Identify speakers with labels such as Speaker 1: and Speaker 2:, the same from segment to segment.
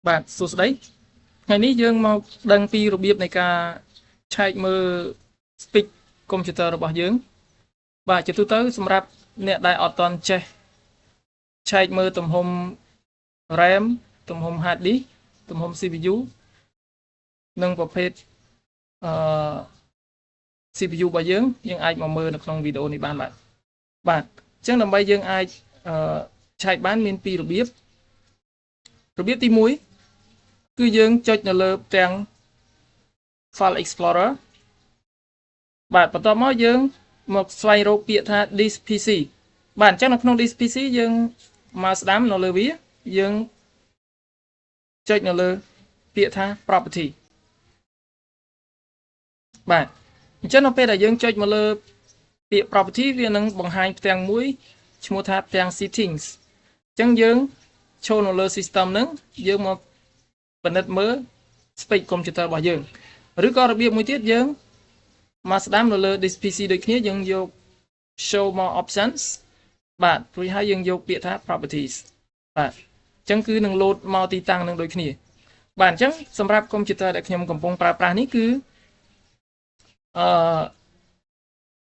Speaker 1: បាទសួស្តីថ្ងៃនេះយើងមកដឹងពីរបៀបនៃការឆែកមើល speed កុំព្យូទ័ររបស់យើងបាទជាទូទៅសម្រាប់អ្នកដែលអត់ទាន់ចេះឆែកមើលទំហំ RAM ទំហំ hard disk ទំហំ CPU និងប្រភេទអឺ CPU របស់យើងអាចមកមើលនៅក្នុងវីដេអូនេះបានបាទអញ្ចឹងដើម្បីយើងអាចឆែកបានមានពីររបៀបទី1គឺយើងចុចនៅលើផ្ទាំង File Explorer បាទបន្ទាប់មកយើងមកស្វែងរកពាក្យថា Disk PC បាទអញ្ចឹងនៅក្នុង Disk PC យើងមកស្ដាំនៅលើវាយើងចុចនៅលើពាក្យថា Property បាទអញ្ចឹងនៅពេលដែលយើងចុចមកលើពាក្យ Property វានឹងបង្ហាញផ្ទាំងមួយឈ្មោះថាផ្ទាំង Settings អញ្ចឹងយើងចូលនៅលើ System ហ្នឹងយើងមកពិនិត្យមើល Speed កុំព្យូទ័ររបស់យើងឬក៏របៀបមួយទៀតយើងមកស្ដាំនៅលើ Disk PC ដូចគ្នាយើងយក Show More Options បាទរួចហើយយើងយកពាក្យថា Properties បាទអញ្ចឹងគឺនឹង load មកទីតាំងនឹងដូចគ្នាបាទអញ្ចឹងសម្រាប់កុំព្យូទ័រដែលខ្ញុំកំពុងប្រើប្រាស់នេះគឺ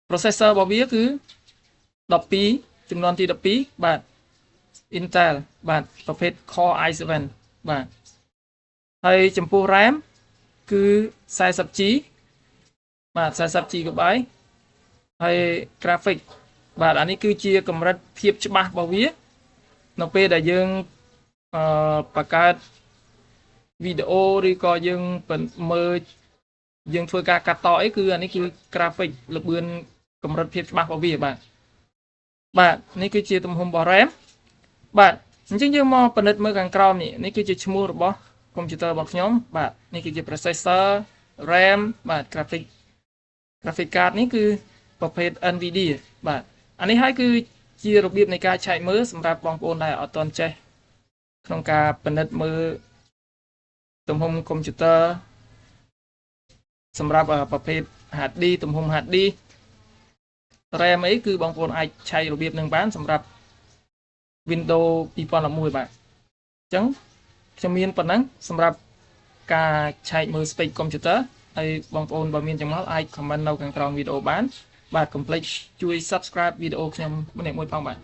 Speaker 1: processor របស់វាគឺ12ចំនួនទី12បាទ Intel បាទប្រភេទ Core i7 បាទហើយចំពោះ RAM គឺ 40G បាទ 40GB ហើយ graphic បាទអានេះគឺជាកម្រិតភាពច្បាស់របស់វានៅពេលដែលយើងបង្កើតវីដេអូឬក៏យើងមើលយើងធ្វើការកាត់តអីគឺអានេះគឺ graphic ល្បឿនកម្រិតភាពច្បាស់របស់វាបាទនេះគឺជាទំហំរបស់ RAM បាទអញ្ចឹងយើងមកពិនិត្យមើលខាងក្រោមនេះគឺជាឈ្មោះរបស់កុំព្យូទ័ររបស់ខ្ញុំបាទនេះគឺជា processor RAM បាទ graphic card នេះគឺប្រភេទ NVIDIA បាទអានេះហើយគឺជារបៀបនៃការឆែកមើលសម្រាប់បងប្អូនដែលអត់ទាន់ចេះក្នុងការពិនិត្យមើលទំហំកុំព្យូទ័រសម្រាប់ប្រភេទ hard disk ទំហំ hard disk RAM អីគឺបងប្អូនអាចឆែករបៀបនឹងបានសម្រាប់ Windows 2011បាទអញ្ចឹងខ្ញុំមានប៉ុណ្ណឹងសម្រាប់ការឆែកមើល Speed កុំព្យូទ័រហើយបងប្អូនបើមានចម្ងល់អាច comment នៅខាងក្រោមវីដេអូបានបាទកុំភ្លេចជួយ subscribe វីដេអូខ្ញុំម្នាក់មួយផងបាទ